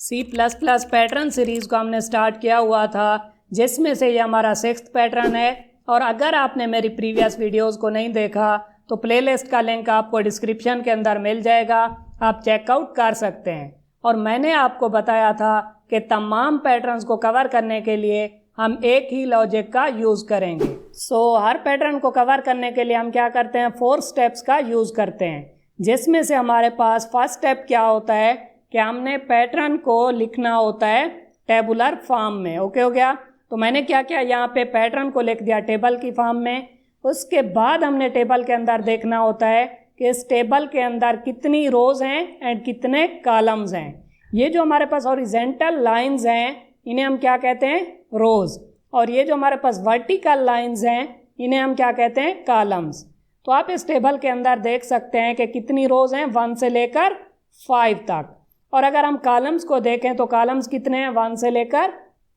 C++ pattern series को हमने start किया हुआ था, जिसमें से ये हमारा 6th पैटर्न है। और अगर आपने मेरी प्रीवियस वीडियोस को नहीं देखा तो प्लेलिस्ट का लिंक आपको डिस्क्रिप्शन के अंदर मिल जाएगा, आप चेकआउट कर सकते हैं। और मैंने आपको बताया था कि तमाम पैटर्न्स को कवर करने के लिए हम एक ही लॉजिक का यूज़ करेंगे। हर पैटर्न को कवर करने के लिए हम क्या करते हैं, 4 स्टेप्स का यूज़ करते हैं, जिसमें से हमारे पास फर्स्ट स्टेप क्या होता है कि हमने पैटर्न को लिखना होता है टेबुलर फॉर्म में। ओके हो गया। तो मैंने क्या किया, यहाँ पे पैटर्न को लिख दिया टेबल की फॉर्म में। उसके बाद हमने टेबल के अंदर देखना होता है कि इस टेबल के अंदर कितनी रोज हैं एंड कितने कॉलम्स हैं। ये जो हमारे पास हॉरिजॉन्टल लाइंस हैं इन्हें हम क्या कहते हैं, रोज। और ये जो हमारे पास वर्टिकल लाइंस हैं इन्हें हम क्या कहते हैं, कॉलम्स। तो आप इस टेबल के अंदर देख सकते हैं कि कितनी रोज हैं, 1 से लेकर 5 तक। और अगर हम कॉलम्स को देखें तो कॉलम्स कितने हैं, 1 से लेकर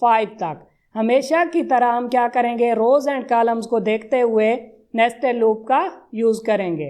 5 तक। हमेशा की तरह हम क्या करेंगे, रोज एंड कॉलम्स को देखते हुए नेस्टेड लूप का यूज़ करेंगे।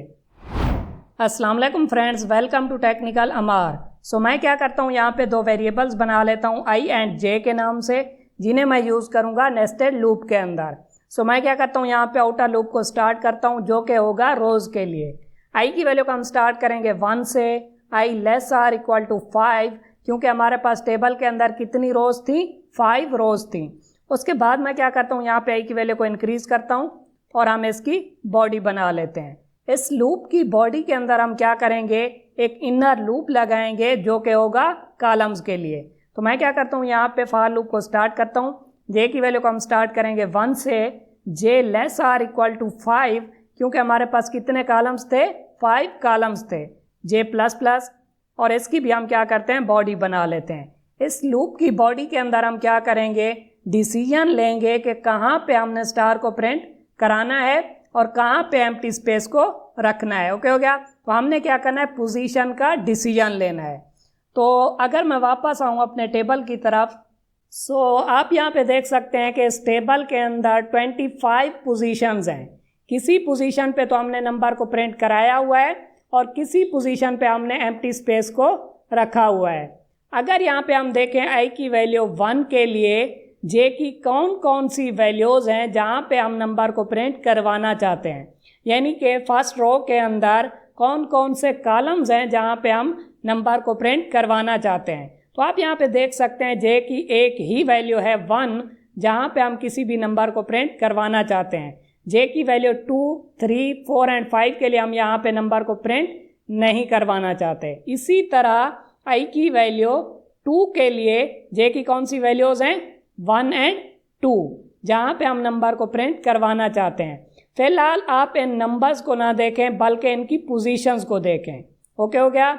अस्सलाम वालेकुम फ्रेंड्स, वेलकम टू टेक्निकल अमार। मैं क्या करता हूँ, यहाँ पे 2 वेरिएबल्स बना लेता हूँ आई एंड जे के नाम से, जिन्हें मैं यूज़ करूँगा नेस्टेड लूप के अंदर। मैं क्या करता हूँ, यहाँ पे आउटर लूप को स्टार्ट करता हूँ, जो कि होगा रोज़ के लिए। आई की वैल्यू को हम स्टार्ट करेंगे 1 से, आई लेस आर इक्वल टू 5, क्योंकि हमारे पास टेबल के अंदर कितनी रोज थी, 5 रोज थी। उसके बाद मैं क्या करता हूँ, यहाँ पे आई की वैल्यू को इंक्रीज करता हूँ और हम इसकी बॉडी बना लेते हैं। इस लूप की बॉडी के अंदर हम क्या करेंगे, एक इनर लूप लगाएंगे, जो कि होगा कॉलम्स के लिए। तो मैं क्या करता हूँ, यहाँ पे फॉर लूप को स्टार्ट करता हूँ। जे की वैल्यू को हम स्टार्ट करेंगे 1 से, जे लेस आर इक्वल टू 5, क्योंकि हमारे पास कितने कॉलम्स थे, 5 कॉलम्स थे, जे प्लस प्लस। और इसकी भी हम क्या करते हैं, बॉडी बना लेते हैं। इस लूप की बॉडी के अंदर हम क्या करेंगे, डिसीजन लेंगे कि कहाँ पे हमने स्टार को प्रिंट कराना है और कहाँ पे एम्प्टी स्पेस को रखना है। ओके हो गया। तो हमने क्या करना है, पोजीशन का डिसीजन लेना है। तो अगर मैं वापस आऊँ अपने टेबल की तरफ, आप यहाँ पे देख सकते हैं कि इस टेबल के अंदर 25 पोजीशंस हैं। किसी पोजीशन पे तो हमने नंबर को प्रिंट कराया हुआ है और किसी पोजीशन पे हमने एम्प्टी स्पेस को रखा हुआ है। अगर यहाँ पे हम देखें आई की वैल्यू 1 के लिए जे की कौन कौन सी वैल्यूज़ हैं जहाँ पे हम नंबर को प्रिंट करवाना चाहते हैं, यानी कि फर्स्ट रो के अंदर कौन कौन से कॉलम्स हैं जहाँ पे हम नंबर को प्रिंट करवाना चाहते हैं। तो आप यहाँ पे देख सकते हैं जे की एक ही वैल्यू है 1, जहाँ पे हम किसी भी नंबर को प्रिंट करवाना चाहते हैं। जे की वैल्यू 2, 3, 4 एंड 5 के लिए हम यहाँ पे नंबर को प्रिंट नहीं करवाना चाहते। इसी तरह आई की वैल्यू 2 के लिए जे की कौन सी वैल्यूज़ हैं, 1 एंड 2, जहाँ पे हम नंबर को प्रिंट करवाना चाहते हैं। फिलहाल आप इन नंबर्स को ना देखें बल्कि इनकी पोजीशंस को देखें। ओके हो गया।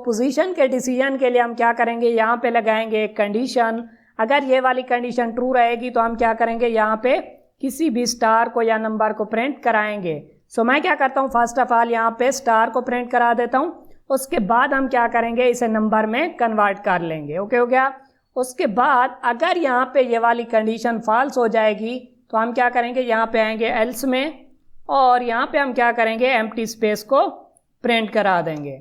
पोजीशन के डिसीजन के लिए हम क्या करेंगे, यहाँ पे लगाएंगे एक कंडीशन। अगर ये वाली कंडीशन ट्रू रहेगी तो हम क्या करेंगे, यहाँ पे किसी भी स्टार को या नंबर को प्रिंट कराएंगे। मैं क्या करता हूँ, फर्स्ट ऑफ ऑल यहाँ पे स्टार को प्रिंट करा देता हूँ। उसके बाद हम क्या करेंगे, इसे नंबर में कन्वर्ट कर लेंगे। ओके हो गया। उसके बाद अगर यहाँ पे ये वाली कंडीशन फॉल्स हो जाएगी तो हम क्या करेंगे, यहाँ पे आएंगे एल्स में और यहाँ पे हम क्या करेंगे, एम्प्टी स्पेस को प्रिंट करा देंगे।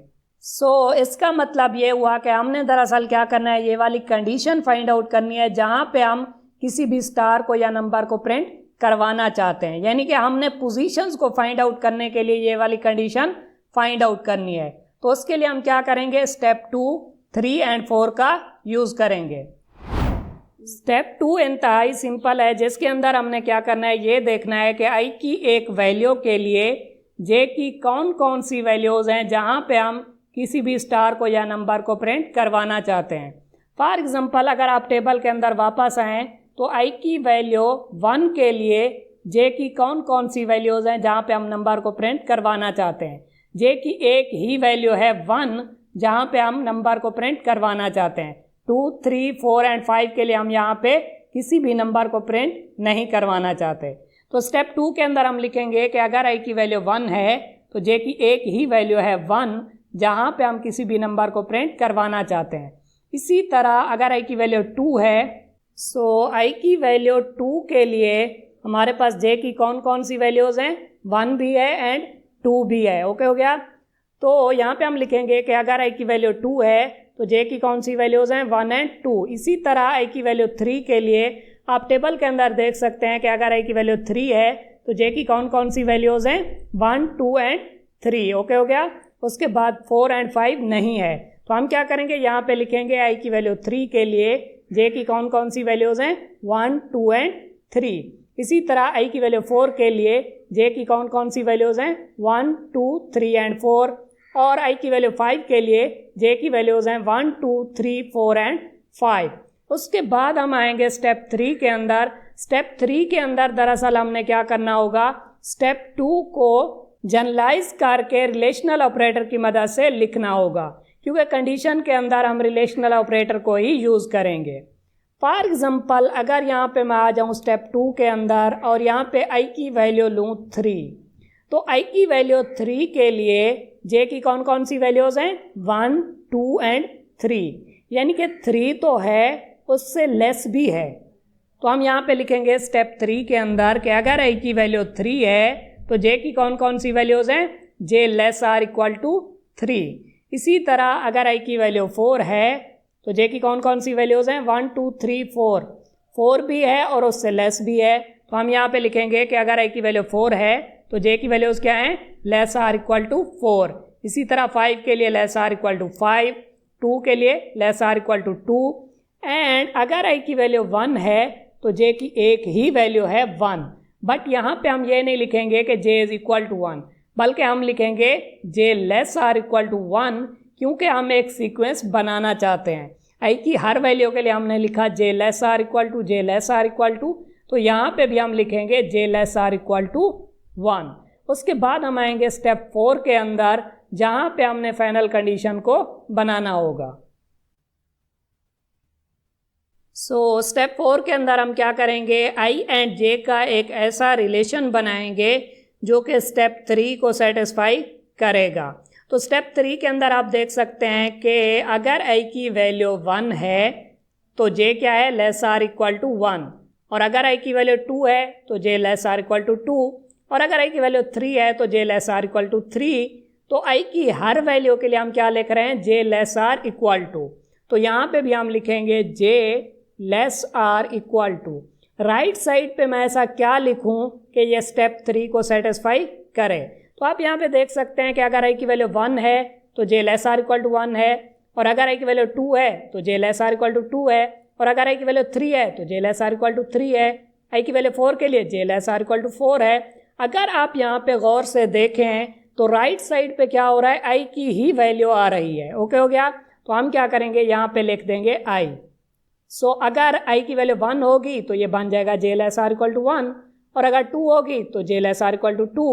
इसका मतलब ये हुआ कि हमने दरअसल क्या करना है, ये वाली कंडीशन फाइंड आउट करनी है जहाँ पे हम किसी भी स्टार को या नंबर को प्रिंट करवाना चाहते हैं। यानी कि हमने पोजीशंस को फाइंड आउट करने के लिए ये वाली कंडीशन फाइंड आउट करनी है। तो उसके लिए हम क्या करेंगे, स्टेप 2, 3 एंड 4 का यूज़ करेंगे। स्टेप 2 इंतहाई सिंपल है, जिसके अंदर हमने क्या करना है, ये देखना है कि आई की एक वैल्यू के लिए जे की कौन कौन सी वैल्यूज़ हैं जहाँ पे हम किसी भी स्टार को या नंबर को प्रिंट करवाना चाहते हैं। फॉर एग्जांपल अगर आप टेबल के अंदर वापस आएँ तो आई की वैल्यू 1 के लिए जे की कौन कौन सी वैल्यूज़ हैं जहाँ पे हम नंबर को प्रिंट करवाना चाहते हैं। जे की एक ही वैल्यू है 1, जहाँ पे हम नंबर को प्रिंट करवाना चाहते हैं। 2, 3, 4 एंड 5 के लिए हम यहाँ पे किसी भी नंबर को प्रिंट नहीं करवाना चाहते। तो स्टेप 2 के अंदर हम लिखेंगे कि अगर आई की वैल्यू 1 है तो जे की एक ही वैल्यू है 1, जहाँ पे हम किसी भी नंबर को प्रिंट करवाना चाहते हैं। इसी तरह अगर आई की वैल्यू 2 है, आई की वैल्यू 2 के लिए हमारे पास जे की कौन कौन सी वैल्यूज़ हैं, 1 भी है एंड 2 भी है। ओके हो गया। तो यहाँ पे हम लिखेंगे कि अगर आई की वैल्यू 2 है तो जे की कौन सी वैल्यूज़ हैं 1 एंड 2। इसी तरह आई की वैल्यू 3 के लिए आप टेबल के अंदर देख सकते हैं कि अगर आई की वैल्यू 3 है तो जे की कौन कौन सी वैल्यूज़ हैं 1, 2 एंड 3। ओके हो गया। उसके बाद 4 एंड 5 नहीं है, तो हम क्या करेंगे यहाँ पे लिखेंगे आई की वैल्यू 3 के लिए जे की कौन कौन सी वैल्यूज़ हैं 1, 2 एंड 3। इसी तरह आई की वैल्यू 4 के लिए जे की कौन कौन सी वैल्यूज़ हैं 1, 2, 3 एंड 4। और आई की वैल्यू 5 के लिए जे की वैल्यूज़ हैं 1, 2, 3, 4 एंड 5। उसके बाद हम आएंगे स्टेप 3 के अंदर। स्टेप 3 के अंदर दरअसल हमने क्या करना होगा, स्टेप 2 को जनरलाइज करके रिलेशनल ऑपरेटर की मदद से लिखना होगा, क्योंकि कंडीशन के अंदर हम रिलेशनल ऑपरेटर को ही यूज़ करेंगे। फॉर एग्जांपल अगर यहाँ पे मैं आ जाऊँ स्टेप 2 के अंदर और यहाँ पे आई की वैल्यू लूँ 3, तो आई की वैल्यू 3 के लिए जे की कौन कौन सी वैल्यूज़ हैं 1, 2 एंड 3, यानी कि 3 तो है उससे लेस भी है। तो हम यहाँ पे लिखेंगे स्टेप 3 के अंदर कि अगर आई की वैल्यू 3 है तो जे की कौन कौन सी वैल्यूज़ हैं J less or equal to 3। इसी तरह अगर आई की वैल्यू 4 है तो जे की कौन कौन सी वैल्यूज़ हैं 1, 2, 3, 4। 4 भी है और उससे लेस भी है, तो हम यहाँ पे लिखेंगे कि अगर आई की वैल्यू 4 है तो जे की वैल्यूज़ क्या हैं लेस आर इक्वल टू 4। इसी तरह 5 के लिए लेस आर इक्वल टू 5, 2 के लिए less or equal to 2। And अगर आई की वैल्यू 1 है तो जे की एक ही वैल्यू है 1। बट यहाँ पे हम ये नहीं लिखेंगे कि जे इज़ इक्वल टू 1, बल्कि हम लिखेंगे J less or equal to 1, क्योंकि हम एक सीक्वेंस बनाना चाहते हैं। आई की हर वैल्यू के लिए हमने लिखा J less or equal to, J less or equal to, तो यहाँ पे भी हम लिखेंगे J less or equal to 1। उसके बाद हम आएंगे स्टेप 4 के अंदर, जहाँ पे हमने फाइनल कंडीशन को बनाना होगा। स्टेप 4 के अंदर हम क्या करेंगे, आई एंड जे का एक ऐसा रिलेशन बनाएंगे जो कि स्टेप 3 को सेटिस्फाई करेगा। तो स्टेप 3 के अंदर आप देख सकते हैं कि अगर आई की वैल्यू 1 है तो जे क्या है लेस आर इक्वल टू 1, और अगर आई की वैल्यू 2 है तो जे लेस आर इक्वल टू 2, और अगर आई की वैल्यू 3 है तो जे लेस आर इक्वल टू 3। तो आई की हर वैल्यू के लिए हम क्या लिख रहे हैं J less or equal to, तो यहाँ पे भी हम लिखेंगे J less or equal to. Right side पे मैं ऐसा क्या लिखूं कि ये स्टेप 3 को सेटिस्फाई करे। तो आप यहाँ पे देख सकते हैं कि अगर आई की वैल्यू 1 है तो जे लेस आर इक्वल टू 1 है, और अगर आई की वैल्यू 2 है तो जे लेस आर इक्वल टू 2 है, और अगर आई की वैल्यू 3 है तो जे लेस आर इक्वल टू 3 है। आई की वैल्यू 4 के लिए जे लेस आर इक्वल टू 4 है। अगर आप यहाँ पे गौर से देखें तो राइट साइड पे क्या हो रहा है, आई की ही वैल्यू आ रही है। ओके हो गया। तो हम क्या करेंगे, यहाँ पे लिख देंगे आई। अगर आई की वैल्यू 1 होगी तो ये बन जाएगा जे लेस आर इक्वल टू 1, और अगर 2 होगी तो जे लेस आर इक्वल टू 2।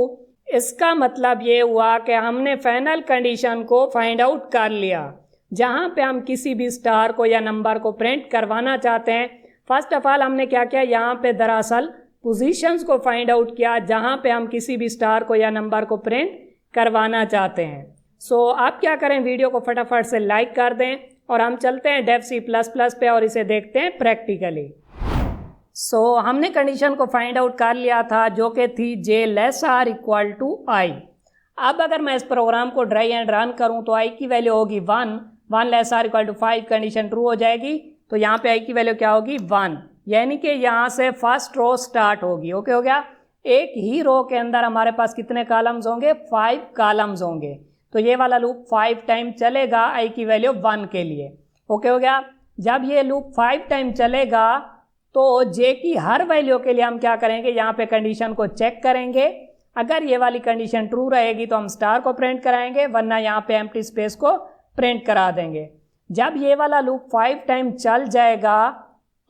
इसका मतलब ये हुआ कि हमने फाइनल कंडीशन को फाइंड आउट कर लिया, जहाँ पे हम किसी भी स्टार को या नंबर को प्रिंट करवाना चाहते हैं। फर्स्ट ऑफ ऑल हमने क्या किया, यहाँ पे दरअसल पोजीशंस को फाइंड आउट किया जहाँ पे हम किसी भी स्टार को या नंबर को प्रिंट करवाना चाहते हैं। आप क्या करें, वीडियो को फटाफट से लाइक कर दें और हम चलते हैं डेव C++ पे और इसे देखते हैं प्रैक्टिकली। हमने कंडीशन को फाइंड आउट कर लिया था जो कि थी जे लेस आर इक्वल टू आई। अब अगर मैं इस प्रोग्राम को ड्राई एंड रन करूं तो आई की वैल्यू होगी 1 less or equal to 5, condition true हो जाएगी। तो यहाँ पे आई की वैल्यू क्या होगी 1, यानी कि यहाँ से फर्स्ट रो स्टार्ट होगी। ओके हो गया। एक ही रो के अंदर हमारे पास कितने कॉलम्स होंगे, 5 कॉलम्स होंगे। तो ये वाला लूप 5 टाइम चलेगा आई की वैल्यू 1 के लिए। ओके हो गया। जब ये लूप 5 टाइम चलेगा तो जे की हर वैल्यू के लिए हम क्या करेंगे, यहाँ पे कंडीशन को चेक करेंगे। अगर ये वाली कंडीशन ट्रू रहेगी तो हम स्टार को प्रिंट कराएंगे, वरना यहाँ पे एम्प्टी स्पेस को प्रिंट करा देंगे। जब ये वाला लूप 5 टाइम चल जाएगा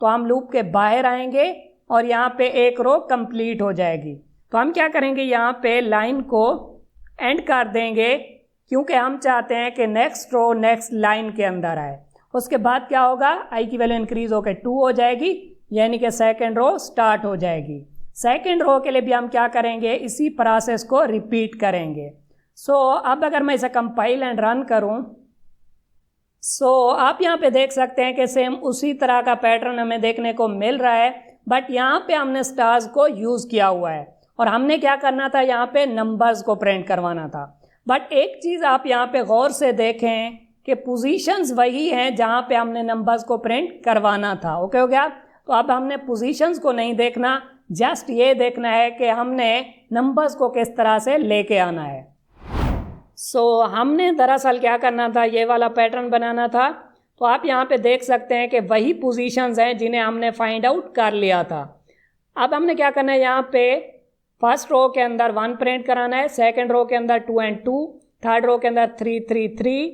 तो हम लूप के बाहर आएंगे और यहाँ पे एक रो कंप्लीट हो जाएगी। तो हम क्या करेंगे, यहाँ पे लाइन को एंड कर देंगे, क्योंकि हम चाहते हैं कि नेक्स्ट रो नेक्स्ट लाइन के अंदर आए। उसके बाद क्या होगा, आई की वैल्यू इंक्रीज होकर 2 हो जाएगी, यानी कि सेकेंड रो स्टार्ट हो जाएगी। सेकेंड रो के लिए भी हम क्या करेंगे, इसी प्रोसेस को रिपीट करेंगे। अब अगर मैं इसे कंपाइल एंड रन करूं, आप यहाँ पे देख सकते हैं कि सेम उसी तरह का पैटर्न हमें देखने को मिल रहा है, बट यहाँ पे हमने स्टार्स को यूज़ किया हुआ है और हमने क्या करना था, यहाँ पे नंबर्स को प्रिंट करवाना था। बट एक चीज़ आप यहाँ पे गौर से देखें कि पोजीशंस वही हैं जहाँ पे हमने नंबर्स को प्रिंट करवाना था। ओके हो गया। तो अब हमने पोजीशंस को नहीं देखना, जस्ट ये देखना है कि हमने नंबर्स को किस तरह से लेके आना है। हमने दरअसल क्या करना था, ये वाला पैटर्न बनाना था। तो आप यहाँ पे देख सकते हैं कि वही पोजीशंस हैं जिन्हें हमने फाइंड आउट कर लिया था। अब हमने क्या करना है, यहाँ पे फर्स्ट रो के अंदर 1 प्रिंट कराना है, सेकंड रो के अंदर 2 and 2, थर्ड रो के अंदर 3 3 3,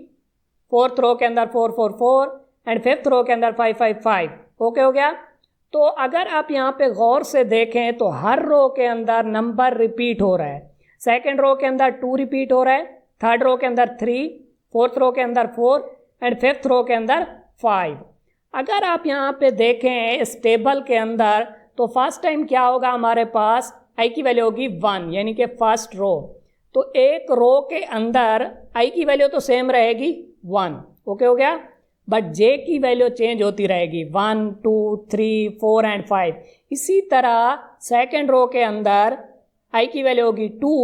फोर्थ रो के अंदर 4 4 4 एंड फिफ्थ रो के अंदर 5 5 5। ओके हो गया। तो अगर आप यहाँ पे गौर से देखें तो हर रो के अंदर नंबर रिपीट हो रहा है। सेकंड रो के अंदर 2 रिपीट हो रहा है, थर्ड रो के अंदर 3, फोर्थ रो के अंदर 4 एंड फिफ्थ रो के अंदर 5। अगर आप यहाँ पे देखें इस टेबल के अंदर तो फर्स्ट टाइम क्या होगा, हमारे पास आई की वैल्यू होगी 1, यानी कि फर्स्ट रो। तो एक रो के अंदर आई की वैल्यू तो सेम रहेगी 1। ओके हो गया। बट जे की वैल्यू चेंज होती रहेगी 1 2 3 4 एंड 5। इसी तरह सेकंड रो के अंदर आई की वैल्यू होगी 2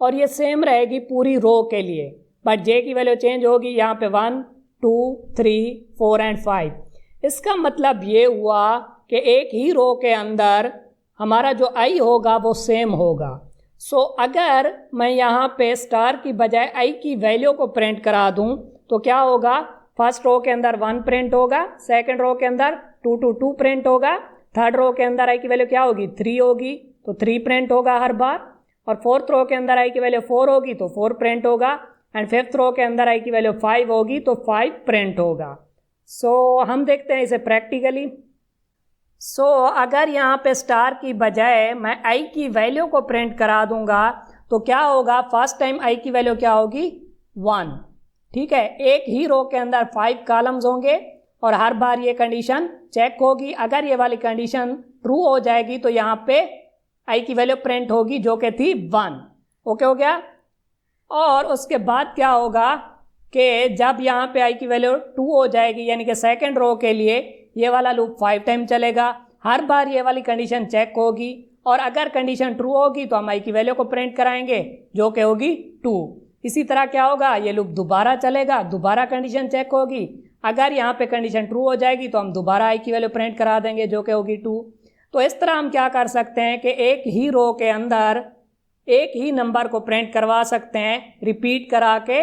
और ये सेम रहेगी पूरी रो के लिए, बट जे की वैल्यू चेंज होगी यहाँ पे 1 2 3 4 एंड 5। इसका मतलब ये हुआ कि एक ही रो के अंदर हमारा जो आई होगा वो सेम होगा। अगर मैं यहाँ पे स्टार की बजाय आई की वैल्यू को प्रिंट करा दूँ तो क्या होगा, फर्स्ट रो के अंदर 1 प्रिंट होगा, सेकंड रो के अंदर 2 2 2 प्रिंट होगा, थर्ड रो के अंदर आई की वैल्यू क्या होगी 3 होगी तो 3 प्रिंट होगा हर बार, और फोर्थ रो के अंदर आई की वैल्यू 4 होगी तो 4 प्रिंट होगा, एंड फिफ्थ रो के अंदर आई की वैल्यू 5 होगी तो 5 प्रिंट होगा। हम देखते हैं इसे प्रैक्टिकली। अगर यहाँ पे स्टार की बजाय मैं आई की वैल्यू को प्रिंट करा दूंगा तो क्या होगा, फर्स्ट टाइम आई की वैल्यू क्या होगी 1। ठीक है, एक ही रो के अंदर 5 कॉलम्स होंगे और हर बार ये कंडीशन चेक होगी। अगर ये वाली कंडीशन ट्रू हो जाएगी तो यहाँ पे आई की वैल्यू प्रिंट होगी जो कि थी 1। ओके हो गया। और उसके बाद क्या होगा कि जब यहाँ पे आई की वैल्यू 2 हो जाएगी, यानी कि सेकंड रो के लिए ये वाला लूप 5 टाइम चलेगा, हर बार ये वाली कंडीशन चेक होगी, और अगर कंडीशन ट्रू होगी तो हम आई की वैल्यू को प्रिंट कराएंगे जो कि होगी 2। इसी तरह क्या होगा, ये लूप दोबारा चलेगा, दोबारा कंडीशन चेक होगी, अगर यहाँ पे कंडीशन ट्रू हो जाएगी तो हम दोबारा आई की वैल्यू प्रिंट करा देंगे जो कि होगी 2। तो इस तरह हम क्या कर सकते हैं कि एक ही रो के अंदर एक ही नंबर को प्रिंट करवा सकते हैं रिपीट करा के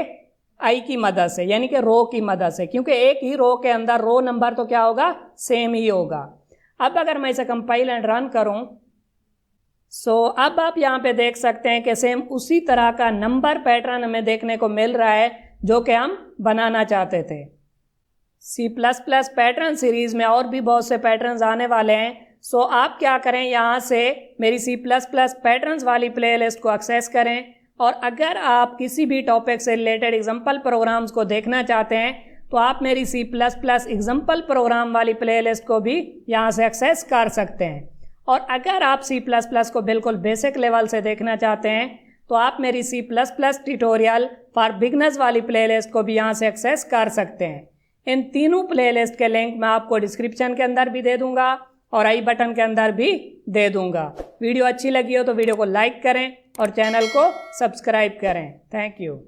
आई की मदद से, यानी कि रो की मदद से, क्योंकि एक ही रो के अंदर रो नंबर तो क्या होगा, सेम ही होगा। अब अगर मैं इसे कंपाइल एंड रन करूं अब आप यहाँ पे देख सकते हैं कि सेम उसी तरह का नंबर पैटर्न हमें देखने को मिल रहा है जो कि हम बनाना चाहते थे। C++ पैटर्न सीरीज़ में और भी बहुत से पैटर्न्स आने वाले हैं। आप क्या करें, यहाँ से मेरी C++ पैटर्न्स वाली प्लेलिस्ट को एक्सेस करें, और अगर आप किसी भी टॉपिक से रिलेटेड एग्जाम्पल प्रोग्राम्स को देखना चाहते हैं तो आप मेरी C++ एग्जाम्पल प्रोग्राम वाली प्लेलिस्ट को भी यहाँ से एक्सेस कर सकते हैं। और अगर आप C++ को बिल्कुल बेसिक लेवल से देखना चाहते हैं तो आप मेरी C++ ट्यूटोरियल फॉर बिगनर्स वाली प्लेलिस्ट को भी यहाँ से एक्सेस कर सकते हैं। इन तीनों प्लेलिस्ट के लिंक मैं आपको डिस्क्रिप्शन के अंदर भी दे दूंगा और आई बटन के अंदर भी दे दूंगा। वीडियो अच्छी लगी हो तो वीडियो को लाइक करें और चैनल को सब्सक्राइब करें। Thank you.